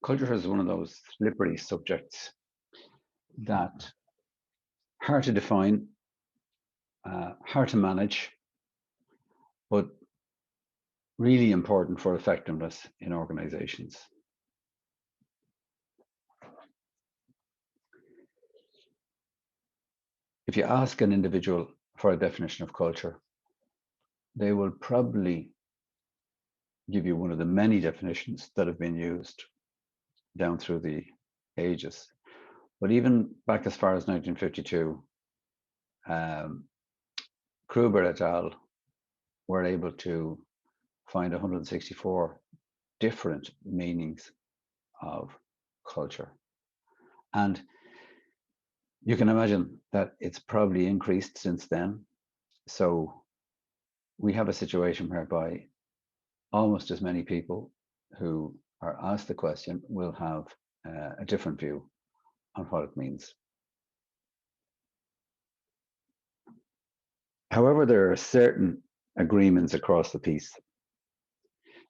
Culture is one of those slippery subjects that hard to define, hard to manage, but really important for effectiveness in organizations. If you ask an individual for a definition of culture, they will probably give you one of the many definitions that have been used down through the ages. But even back as far as 1952, Kruger et al. Were able to find 164 different meanings of culture. And you can imagine that it's probably increased since then. So we have a situation whereby almost as many people who are asked the question will have a different view on what it means. However, there are certain agreements across the piece.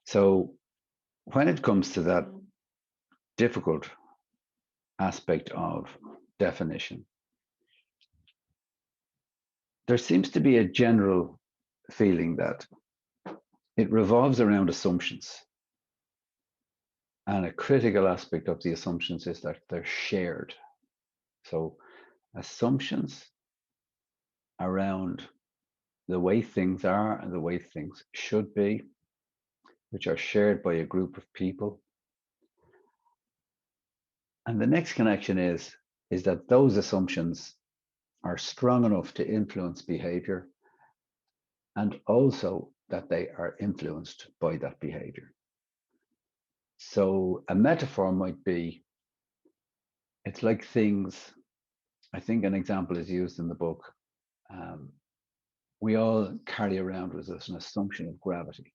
So when it comes to that difficult aspect of definition, there seems to be a general feeling that it revolves around assumptions. And a critical aspect of the assumptions is that they're shared. So assumptions around the way things are and the way things should be, which are shared by a group of people. And the next connection is that those assumptions are strong enough to influence behavior, and also that they are influenced by that behavior. So a metaphor might be, it's like things, I think an example is used in the book. We all carry around with us an assumption of gravity,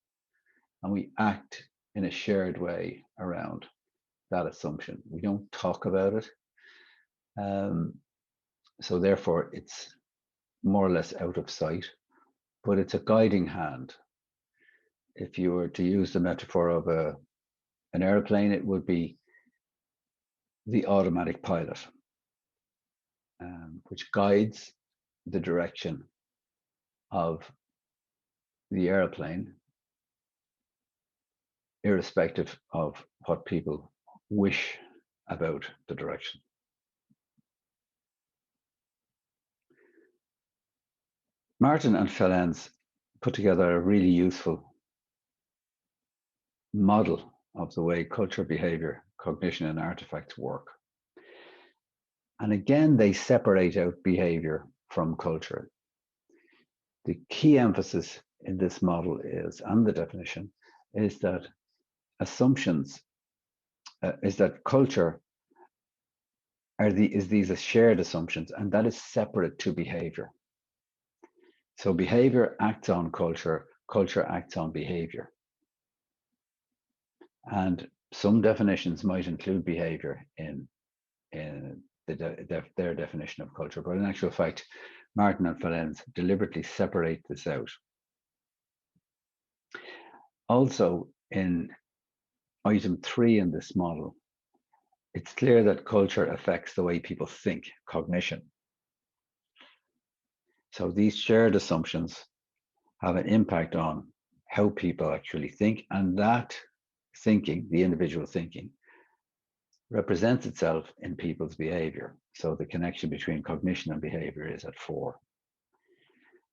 and we act in a shared way around that assumption. We don't talk about it. So therefore it's more or less out of sight, but it's a guiding hand. If you were to use the metaphor of an airplane, it would be the automatic pilot, which guides the direction of the airplane, irrespective of what people wish about the direction. Martin and Ferenc put together a really useful model of the way culture, behavior, cognition, and artifacts work. And again, they separate out behavior from culture. The key emphasis in this model is, and the definition, is that assumptions, is that culture is these shared assumptions, and that is separate to behavior. So behavior acts on culture, culture acts on behavior. And some definitions might include behavior in their definition of culture, but in actual fact, Martin and Ferenc deliberately separate this out. Also, in item 3 in this model, it's clear that culture affects the way people think, cognition. So these shared assumptions have an impact on how people actually think, and that thinking, the individual thinking, represents itself in people's behavior. So the connection between cognition and behavior is at 4.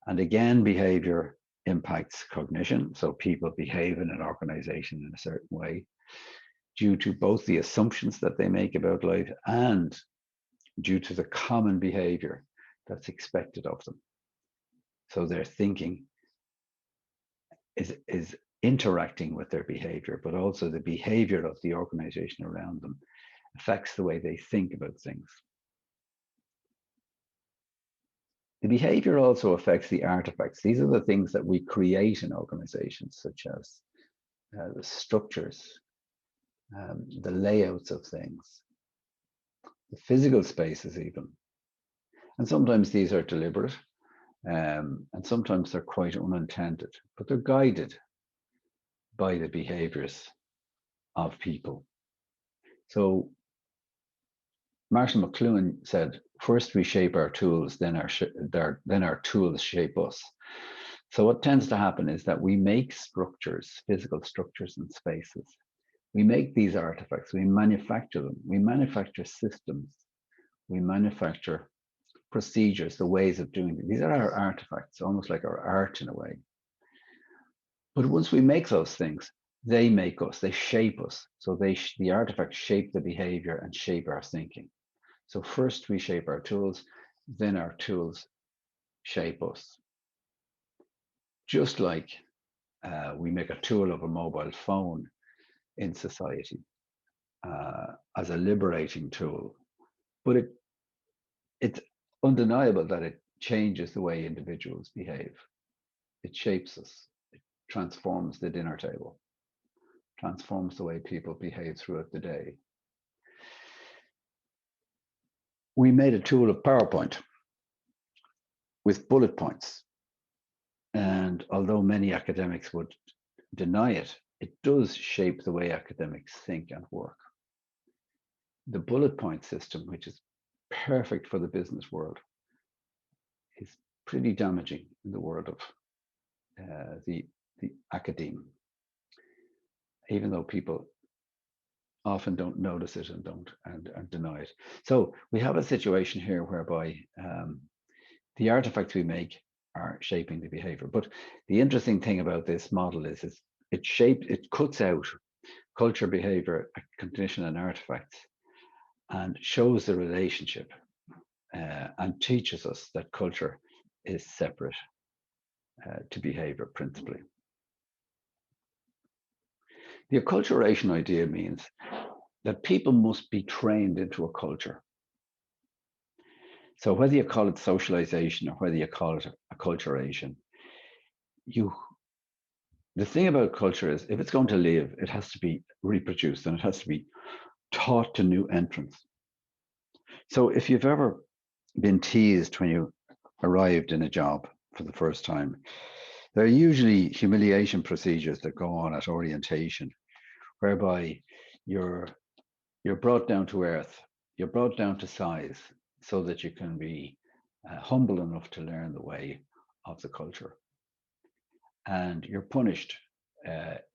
And again, behavior impacts cognition. So people behave in an organization in a certain way due to both the assumptions that they make about life and due to the common behavior that's expected of them. So their thinking is interacting with their behavior, but also the behavior of the organization around them affects the way they think about things. The behavior also affects the artifacts. These are the things that we create in organizations, such as the structures, the layouts of things, the physical spaces even. And sometimes these are deliberate, and sometimes they're quite unintended, but they're guided by the behaviors of people. So Marshall McLuhan said, first we shape our tools, then our tools shape us. So what tends to happen is that we make structures, physical structures and spaces. We make these artifacts, we manufacture them, we manufacture systems, we manufacture procedures, the ways of doing it. These are our artifacts, almost like our art in a way. But once we make those things, they make us, they shape us. So the artifacts shape the behavior and shape our thinking. So first we shape our tools, then our tools shape us. Just like we make a tool of a mobile phone in society as a liberating tool, but it's undeniable that it changes the way individuals behave. It shapes us. It transforms the dinner table, transforms the way people behave throughout the day. We made a tool of PowerPoint with bullet points. And although many academics would deny it, it does shape the way academics think and work. The bullet point system, which is perfect for the business world, is pretty damaging in the world of the academe, even though people often don't notice it and don't and deny it. So we have a situation here whereby the artifacts we make are shaping the behavior. But the interesting thing about this model is it cuts out culture, behavior, condition, and artifacts, and shows the relationship and teaches us that culture is separate to behavior principally. The acculturation idea means that people must be trained into a culture. So whether you call it socialization or whether you call it acculturation, the thing about culture is if it's going to live, it has to be reproduced and it has to be taught to new entrants. So if you've ever been teased when you arrived in a job for the first time, there are usually humiliation procedures that go on at orientation, whereby you're brought down to earth, you're brought down to size, so that you can be humble enough to learn the way of the culture. And you're punished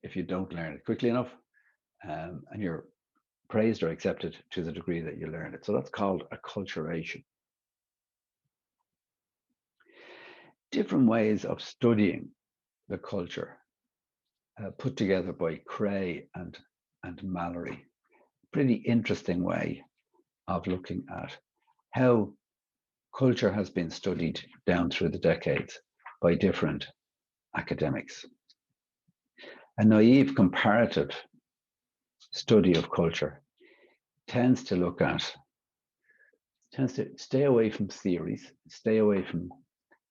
if you don't learn it quickly enough, and you're praised or accepted to the degree that you learn it. So that's called acculturation. Different ways of studying the culture put together by Cray and Mallory. Pretty interesting way of looking at how culture has been studied down through the decades by different academics. A naive comparative study of culture tends to stay away from theories, stay away from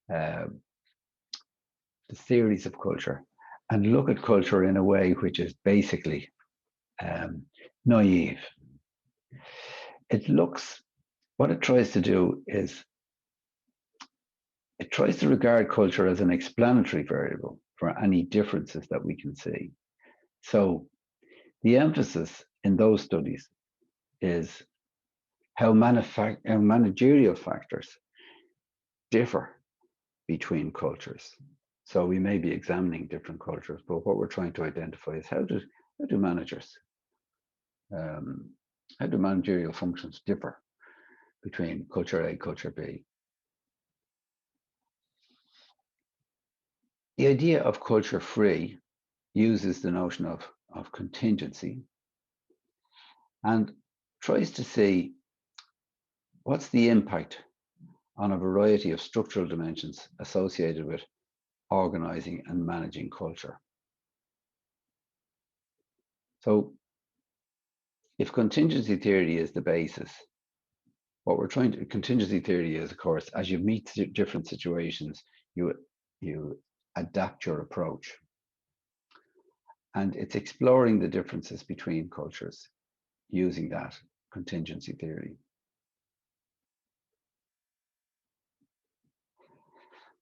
the theories of culture, and look at culture in a way which is basically naive. What it tries to do is it tries to regard culture as an explanatory variable for any differences that we can see. So the emphasis in those studies is how managerial factors differ between cultures. So we may be examining different cultures, but what we're trying to identify is how do managers, how do managerial functions differ between culture A, culture B? The idea of culture free uses the notion of contingency and tries to see what's the impact on a variety of structural dimensions associated with organizing and managing culture. So if contingency theory is the basis, contingency theory is, of course, as you meet different situations, you adapt your approach. And it's exploring the differences between cultures using that contingency theory.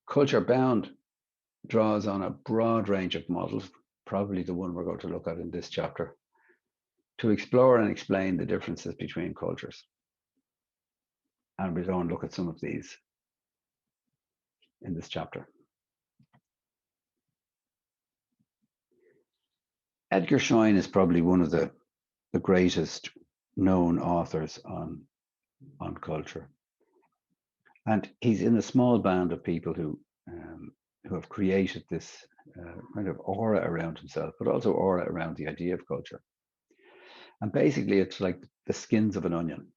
Culture Bound draws on a broad range of models, probably the one we're going to look at in this chapter, to explore and explain the differences between cultures. And we'll go and look at some of these in this chapter. Edgar Schein is probably one of the greatest known authors on culture. And he's in a small band of people who have created this kind of aura around himself, but also aura around the idea of culture. And basically, it's like the skins of an onion.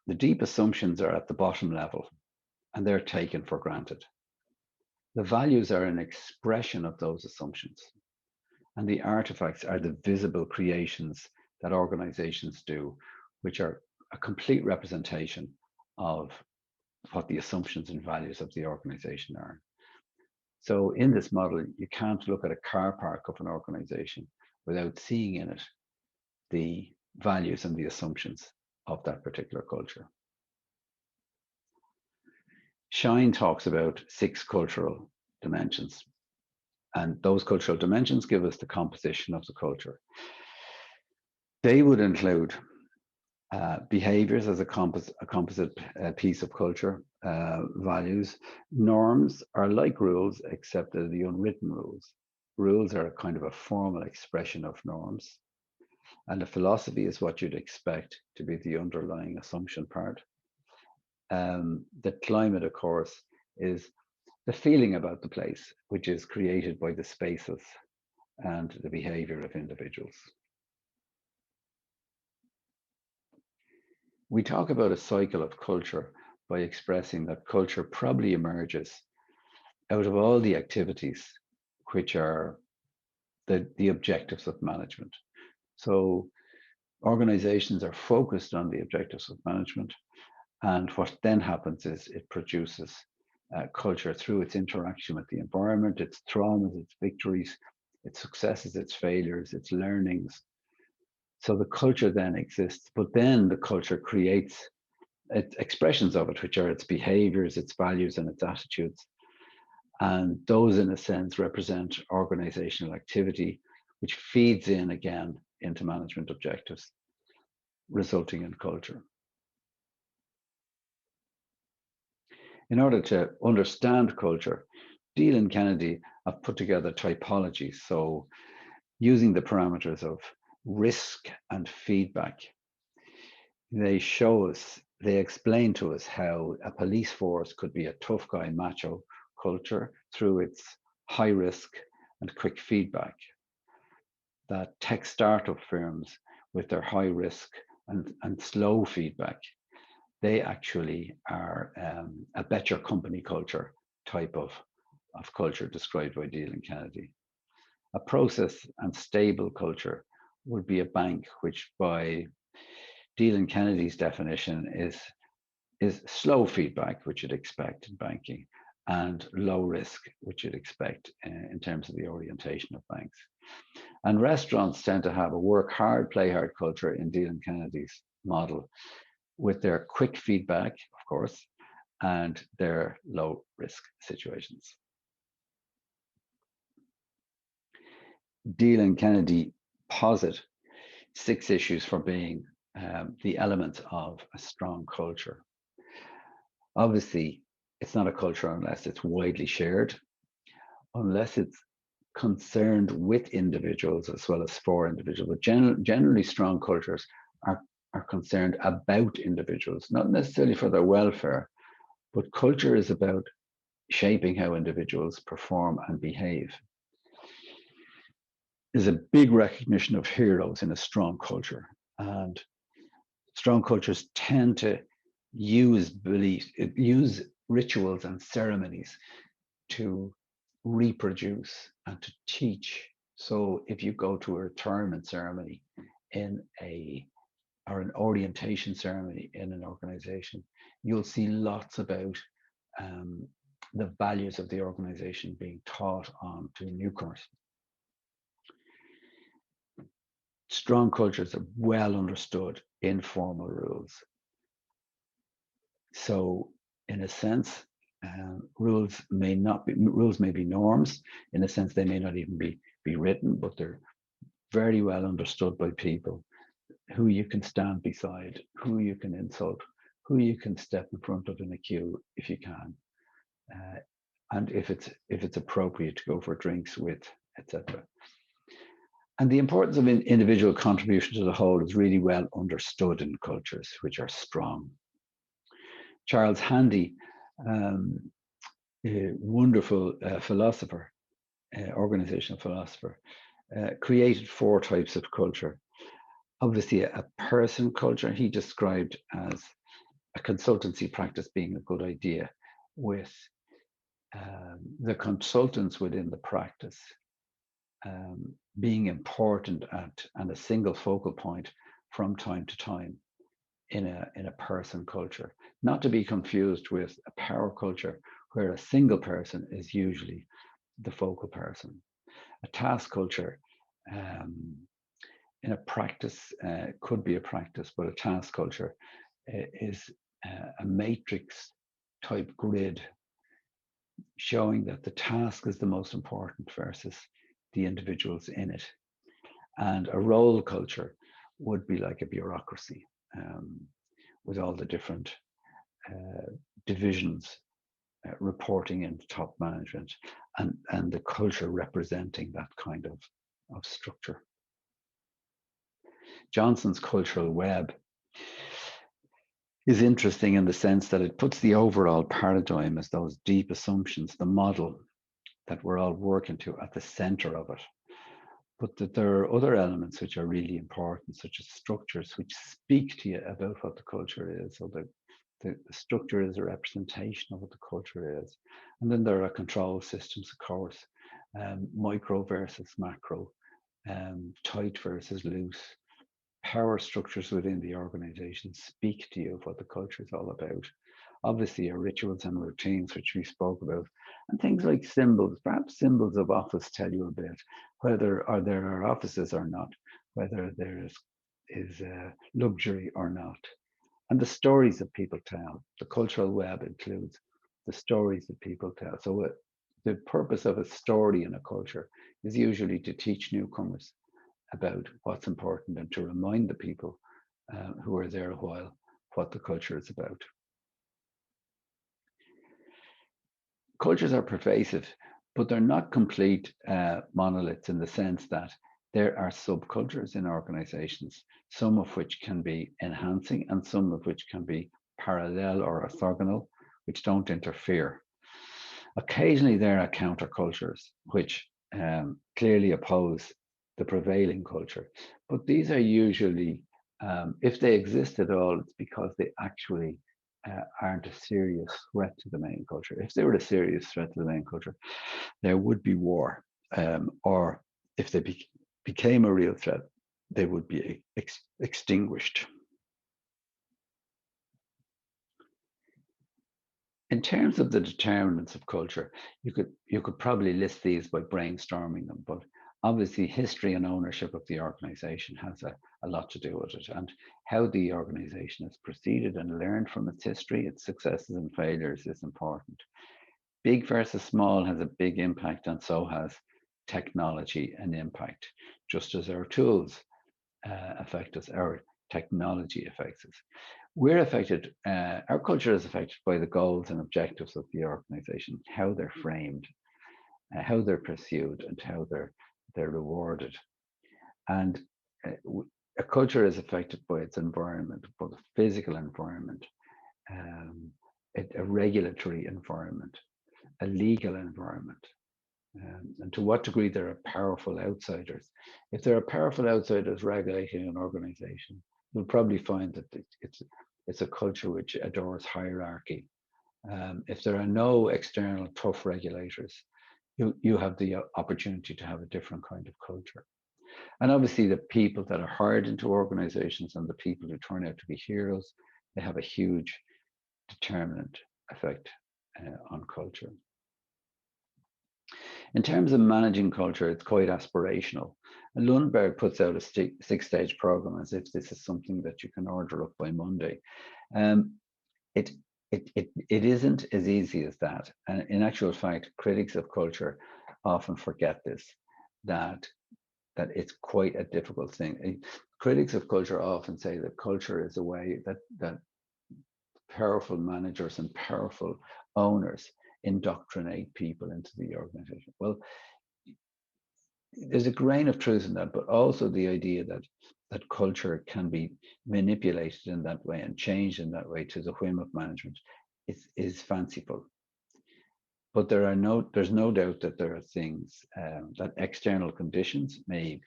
The deep assumptions are at the bottom level, and they're taken for granted. The values are an expression of those assumptions, and the artifacts are the visible creations that organizations do, which are a complete representation of what the assumptions and values of the organization are. So in this model, you can't look at a car park of an organization without seeing in it the values and the assumptions of that particular culture. Schein talks about 6 cultural dimensions, and those cultural dimensions give us the composition of the culture. They would include behaviors as a composite piece of culture, values. Norms are like rules, except they're the unwritten rules. Rules are a kind of a formal expression of norms. And the philosophy is what you'd expect to be the underlying assumption part. The climate, of course, is the feeling about the place, which is created by the spaces and the behavior of individuals. We talk about a cycle of culture by expressing that culture probably emerges out of all the activities which are the objectives of management. So organizations are focused on the objectives of management, and what then happens is it produces culture through its interaction with the environment, its traumas, its victories, its successes, its failures, its learnings. So the culture then exists, but then the culture creates expressions of it, which are its behaviors, its values, and its attitudes. And those, in a sense, represent organizational activity, which feeds in again into management objectives, resulting in culture. In order to understand culture, Deal and Kennedy have put together typologies. So using the parameters of risk and feedback, they explain to us how a police force could be a tough guy, macho culture through its high risk and quick feedback. That tech startup firms with their high risk and slow feedback, they actually are a better company culture type of culture described by Deal and Kennedy. A process and stable culture would be a bank, which by Deal and Kennedy's definition is slow feedback, which you'd expect in banking, and low risk, which you'd expect in terms of the orientation of banks. And restaurants tend to have a work hard, play hard culture in Deal and Kennedy's model, with their quick feedback, of course, and their low risk situations. Deal and Kennedy posit 6 issues for being the elements of a strong culture. Obviously, it's not a culture unless it's widely shared, unless it's concerned with individuals as well as for individuals. But generally, strong cultures are concerned about individuals, not necessarily for their welfare, but culture is about shaping how individuals perform and behave. There's a big recognition of heroes in a strong culture, and strong cultures tend to use rituals and ceremonies to reproduce and to teach. So if you go to a retirement ceremony or an orientation ceremony in an organization, you'll see lots about the values of the organization being taught on to newcomers. Strong cultures are well understood informal rules. So in a sense, rules may be norms. In a sense, they may not even be written, but they're very well understood by people. who you can stand beside, who you can insult, who you can step in front of in a queue if you can, uh, and if it's appropriate to go for drinks with, etc. And the importance of individual contribution to the whole is really well understood in cultures which are strong. Charles Handy, a wonderful philosopher, organizational philosopher, created 4 types of culture. Obviously, a person culture he described as a consultancy practice being a good idea, with the consultants within the practice being important and a single focal point from time to time in a person culture, not to be confused with a power culture where a single person is usually the focal person. A task culture in a practice could be a practice, but a task culture is a matrix type grid showing that the task is the most important versus the individuals in it. And a role culture would be like a bureaucracy with all the different divisions reporting into top management, and the culture representing that kind of structure. Johnson's cultural web is interesting in the sense that it puts the overall paradigm as those deep assumptions, the model that we're all working to, at the center of it. But that there are other elements which are really important, such as structures which speak to you about what the culture is. So the structure is a representation of what the culture is. And then there are control systems, of course, micro versus macro, tight versus loose. Power structures within the organization speak to you of what the culture is all about. Obviously, our rituals and routines, which we spoke about, and things like symbols, perhaps symbols of office tell you a bit, whether there are offices or not, whether there is luxury or not. And the stories that people tell. The cultural web includes the stories that people tell. So the purpose of a story in a culture is usually to teach newcomers about what's important and to remind the people who are there a while what the culture is about. Cultures are pervasive, but they're not complete monoliths in the sense that there are subcultures in organizations, some of which can be enhancing and some of which can be parallel or orthogonal, which don't interfere. Occasionally, there are countercultures which clearly oppose the prevailing culture, but these are usually, if they exist at all, it's because they actually aren't a serious threat to the main culture. If they were a serious threat to the main culture, there would be war, or if they became a real threat, they would be extinguished. In terms of the determinants of culture, you could probably list these by brainstorming them, but obviously history and ownership of the organization has a lot to do with it, and how the organization has proceeded and learned from its history, its successes and failures is important. Big versus small has a big impact, and so has technology an impact, just as our tools affect us, our technology affects us. We're affected, our culture is affected by the goals and objectives of the organization, how they're framed, how they're pursued, and how they're rewarded. And a culture is affected by its environment, both the physical environment, a regulatory environment, a legal environment, and to what degree there are powerful outsiders. If there are powerful outsiders regulating an organization, you'll probably find that it's a culture which adores hierarchy. If there are no external tough regulators, you have the opportunity to have a different kind of culture. And obviously the people that are hired into organizations and the people who turn out to be heroes, they have a huge determinant effect on culture. In terms of managing culture, it's quite aspirational. And Lundberg puts out a 6-stage program as if this is something that you can order up by Monday. It isn't as easy as that. And in actual fact, critics of culture often forget this, that that it's quite a difficult thing. Critics of culture often say that culture is a way that powerful managers and powerful owners indoctrinate people into the organization. Well, there's a grain of truth in that, but also the idea that culture can be manipulated in that way and changed in that way to the whim of management is fanciful. But there's no doubt that there are things that external conditions may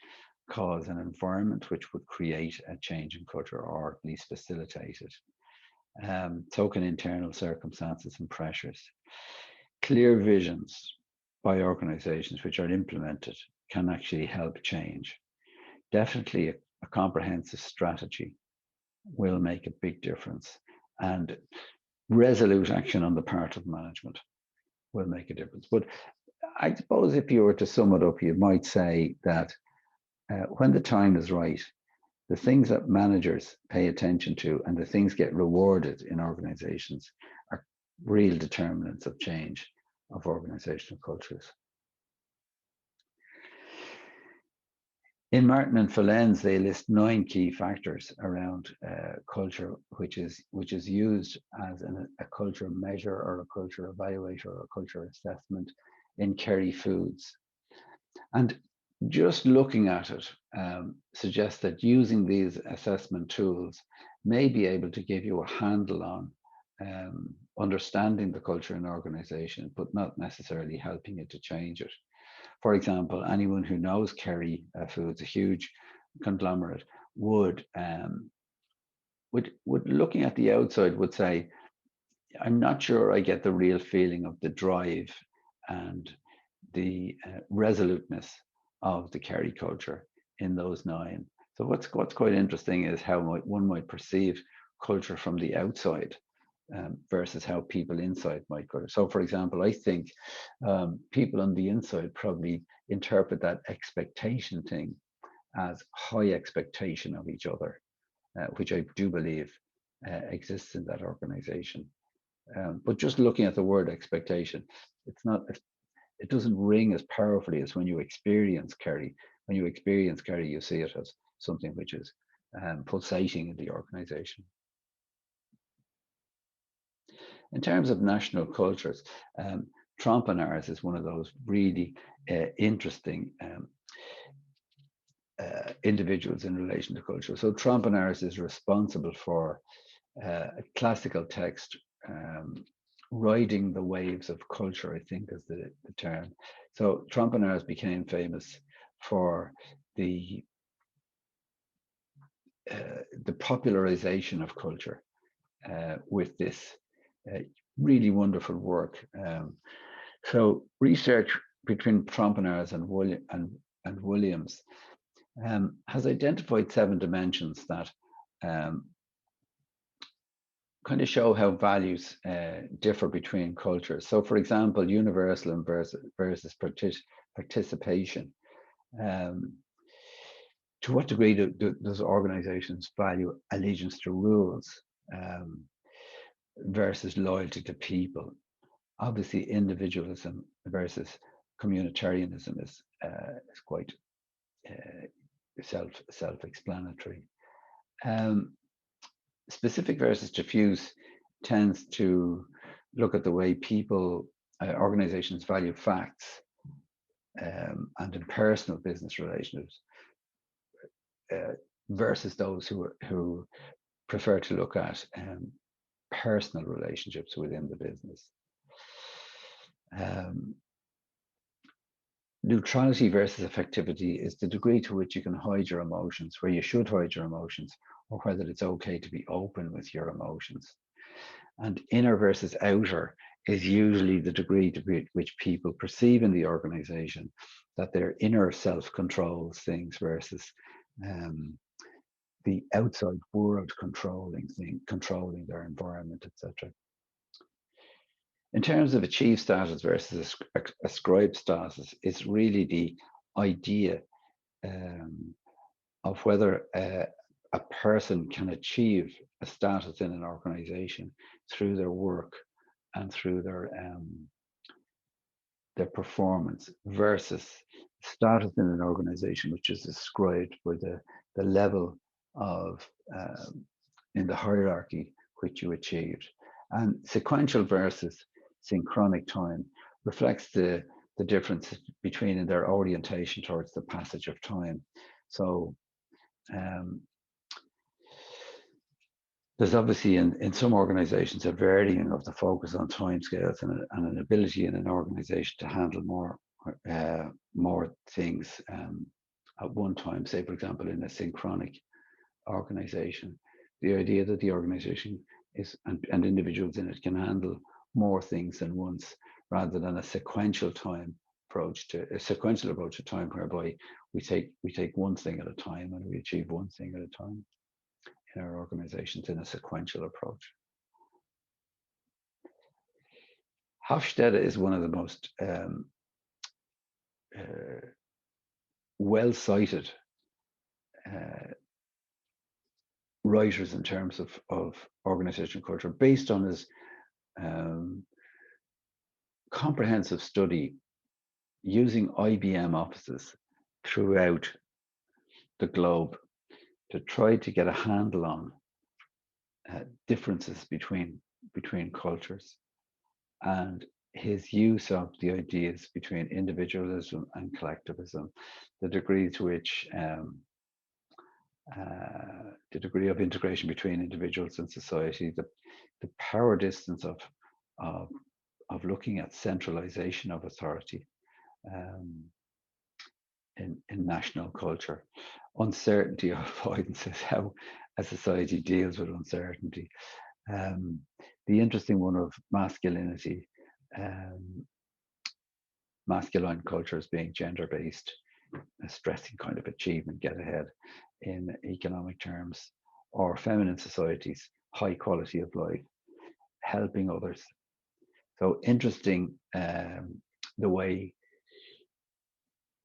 cause an environment which would create a change in culture or at least facilitate it. Token internal circumstances and pressures. Clear visions by organizations which are implemented can actually help change. Definitely a comprehensive strategy will make a big difference, and resolute action on the part of management will make a difference. But I suppose if you were to sum it up, you might say that when the time is right, the things that managers pay attention to and the things get rewarded in organizations are real determinants of change of organizational cultures. In Martin and Phelan's, they list 9 key factors around culture, which is used as a culture measure or a culture evaluator or a culture assessment in Kerry Foods. And just looking at it suggests that using these assessment tools may be able to give you a handle on understanding the culture in an organization, but not necessarily helping it to change it. For example, anyone who knows Kerry Foods, a huge conglomerate, would looking at the outside would say, I'm not sure I get the real feeling of the drive and the resoluteness of the Kerry culture in those 9. So what's quite interesting is how one might perceive culture from the outside versus how people inside might go. So, for example, I think people on the inside probably interpret that expectation thing as high expectation of each other, which I do believe exists in that organization. But just looking at the word expectation, it doesn't ring as powerfully as when you experience Kerry. When you experience Kerry, you see it as something which is pulsating in the organization. In terms of national cultures, Trompenaars is one of those really interesting individuals in relation to culture. So Trompenaars is responsible for a classical text, riding the waves of culture, I think is the term. So Trompenaars became famous for the popularization of culture with this really wonderful work. So research between Trompenaars and Williams has identified 7 dimensions that kind of show how values differ between cultures. So, for example, universalism versus participation. To what degree does organizations value allegiance to rules versus loyalty to people? Obviously, individualism versus communitarianism is quite self-explanatory. Specific versus diffuse tends to look at the way people, organizations value facts and impersonal business relationships versus those who prefer to look at personal relationships within the business. Neutrality versus effectivity is the degree to which you can hide your emotions, where you should hide your emotions, or whether it's okay to be open with your emotions. And inner versus outer is usually the degree to which people perceive in the organization that their inner self controls things versus the outside world controlling their environment, etc. In terms of achieved status versus ascribed status, it's really the idea of whether a person can achieve a status in an organization through their work and through their performance versus status in an organization, which is described by the level of in the hierarchy which you achieved. And sequential versus synchronic time reflects the difference between in their orientation towards the passage of time. So there's obviously in some organizations a varying of the focus on timescales and an ability in an organization to handle more things at one time. Say, for example, in a synchronic organization, the idea that the organization is and individuals in it can handle more things than once, rather than a sequential approach to time, whereby we take one thing at a time and we achieve one thing at a time in our organizations in a sequential approach. Hofstede is one of the most well-cited writers in terms of organizational culture, based on his comprehensive study using IBM offices throughout the globe to try to get a handle on differences between cultures, and his use of the ideas between individualism and collectivism, the degree to which the degree of integration between individuals and society, the power distance of looking at centralization of authority in national culture, uncertainty avoidances, how a society deals with uncertainty, the interesting one of masculinity, masculine cultures being gender-based, stressing kind of achievement, get ahead in economic terms, or feminine societies, high quality of life, helping others. So interesting the way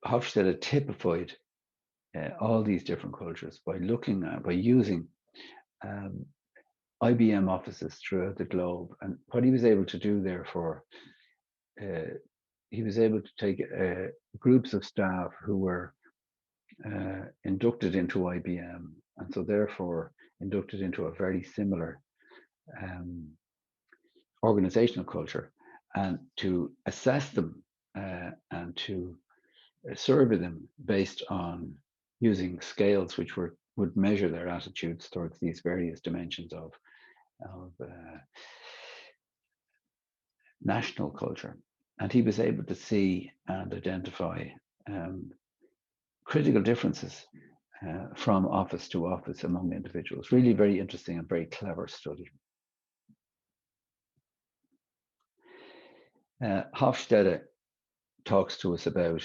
Hofstede typified all these different cultures by using IBM offices throughout the globe. And what he was able to do therefore, he was able to take groups of staff who were inducted into IBM, and so therefore inducted into a very similar organizational culture, and to assess them and to survey them based on using scales which would measure their attitudes towards these various dimensions of national culture. And he was able to see and identify critical differences from office to office among individuals. Really very interesting and very clever study. Hofstede talks to us about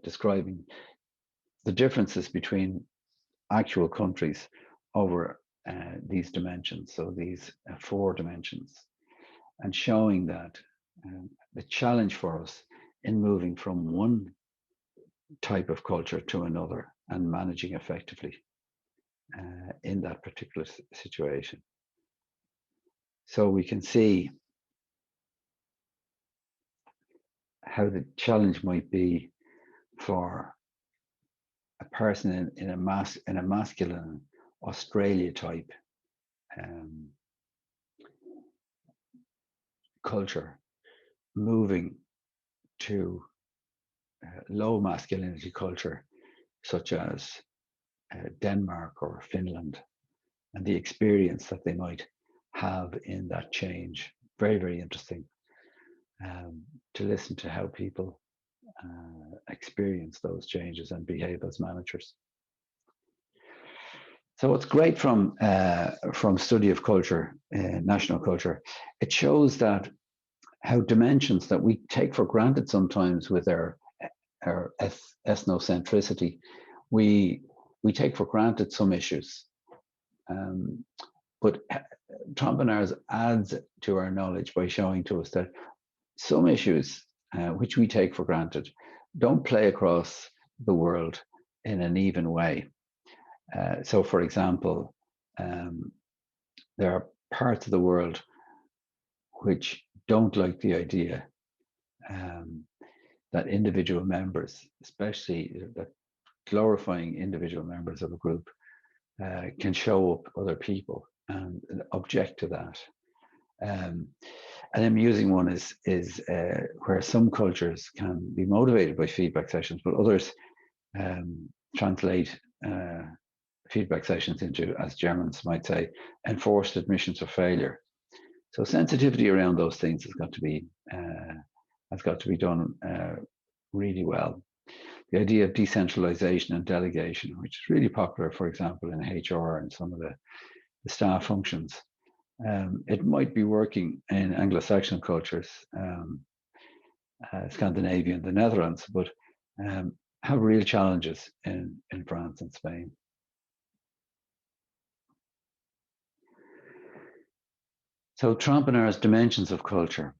describing the differences between actual countries over these dimensions, so these 4 dimensions, and showing that the challenge for us in moving from one type of culture to another and managing effectively in that particular situation. So we can see how the challenge might be for a person in a masculine Australia type culture, moving to low masculinity culture such as Denmark or Finland, and the experience that they might have in that change. Very, very interesting to listen to how people experience those changes and behave as managers. So what's great from study of culture, national culture, it shows that how dimensions that we take for granted sometimes with our ethnocentricity, we take for granted some issues, but Trompenaars adds to our knowledge by showing to us that some issues which we take for granted don't play across the world in an even way. So, for example, there are parts of the world which don't like the idea that individual members, especially that glorifying individual members of a group, can show up other people and object to that. An amusing one is where some cultures can be motivated by feedback sessions, but others translate feedback sessions into, as Germans might say, enforced admissions of failure. So sensitivity around those things has got to be done really well. The idea of decentralization and delegation, which is really popular, for example, in HR and some of the staff functions. It might be working in Anglo-Saxon cultures, Scandinavia and the Netherlands, but have real challenges in France and Spain. So Trompenaar's dimensions of culture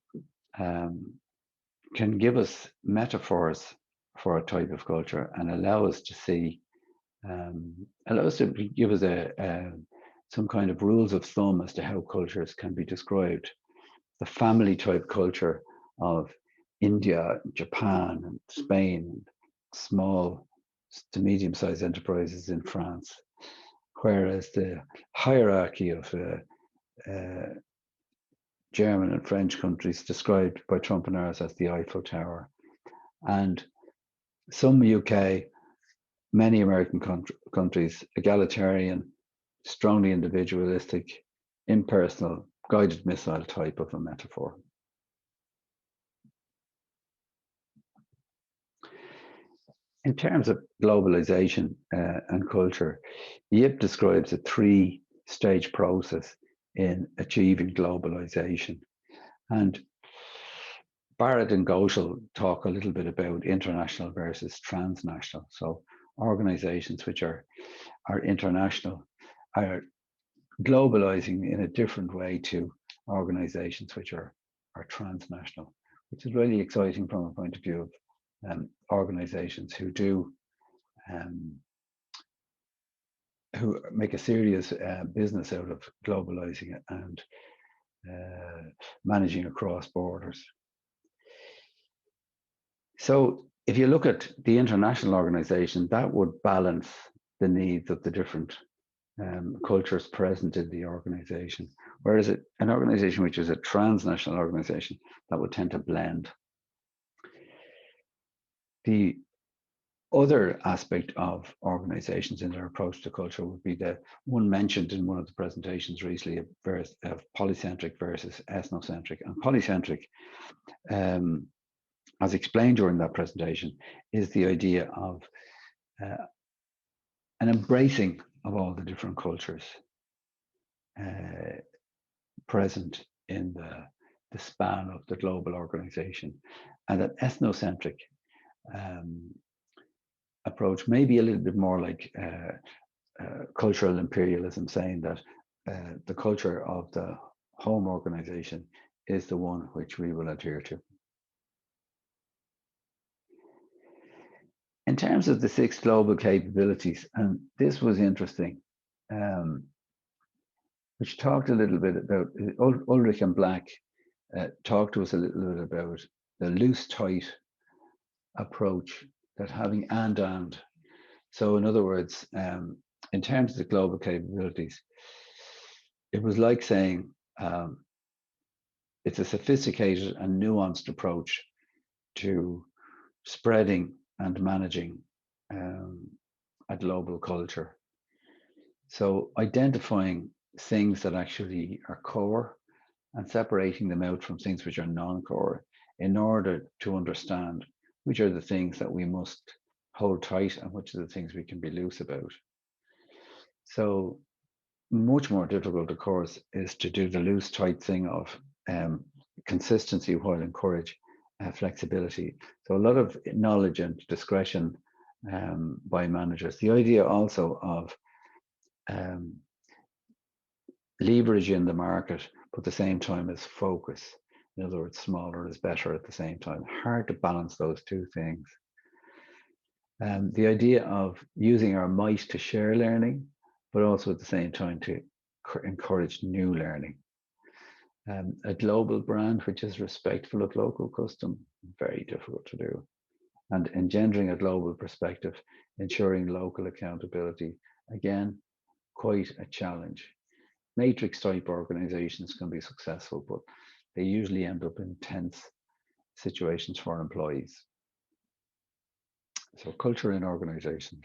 can give us metaphors for a type of culture and allow us to see, give us some kind of rules of thumb as to how cultures can be described. The family type culture of India, Japan, and Spain, and small to medium-sized enterprises in France, whereas the hierarchy of German and French countries described by Trompenaars as the Eiffel Tower, and some UK, many American countries, egalitarian, strongly individualistic, impersonal, guided missile type of a metaphor. In terms of globalization and culture, Yip describes a three-stage process in achieving globalization. And Barrett and Goschel talk a little bit about international versus transnational. So organizations which are international are globalizing in a different way to organizations which are transnational, which is really exciting from a point of view of organizations who do who make a serious business out of globalizing it and managing across borders. So if you look at the international organization, that would balance the needs of the different cultures present in the organization. Whereas an organization which is a transnational organization, that would tend to blend. The other aspect of organizations in their approach to culture would be the one mentioned in one of the presentations recently of polycentric versus ethnocentric. And polycentric, as explained during that presentation, is the idea of an embracing of all the different cultures present in the span of the global organization. And an ethnocentric approach may be a little bit more like cultural imperialism, saying that the culture of the home organization is the one which we will adhere to. In terms of the 6 global capabilities, and this was interesting, which talked a little bit about, Ulrich and Black talked to us a little bit about the loose tight approach that having and. So in other words, in terms of the global capabilities, it was like saying it's a sophisticated and nuanced approach to spreading and managing a global culture. So identifying things that actually are core and separating them out from things which are non-core in order to understand which are the things that we must hold tight and which are the things we can be loose about. So much more difficult, of course, is to do the loose tight thing of consistency while encourage flexibility. So a lot of knowledge and discretion by managers. The idea also of leverage in the market, but at the same time as focus. In other words, smaller is better at the same time. Hard to balance those two things. The idea of using our might to share learning, but also at the same time to encourage new learning. A global brand which is respectful of local custom, very difficult to do. and engendering a global perspective, ensuring local accountability. Again, quite a challenge. Matrix type organizations can be successful, but they usually end up in tense situations for employees. So, culture in organizations.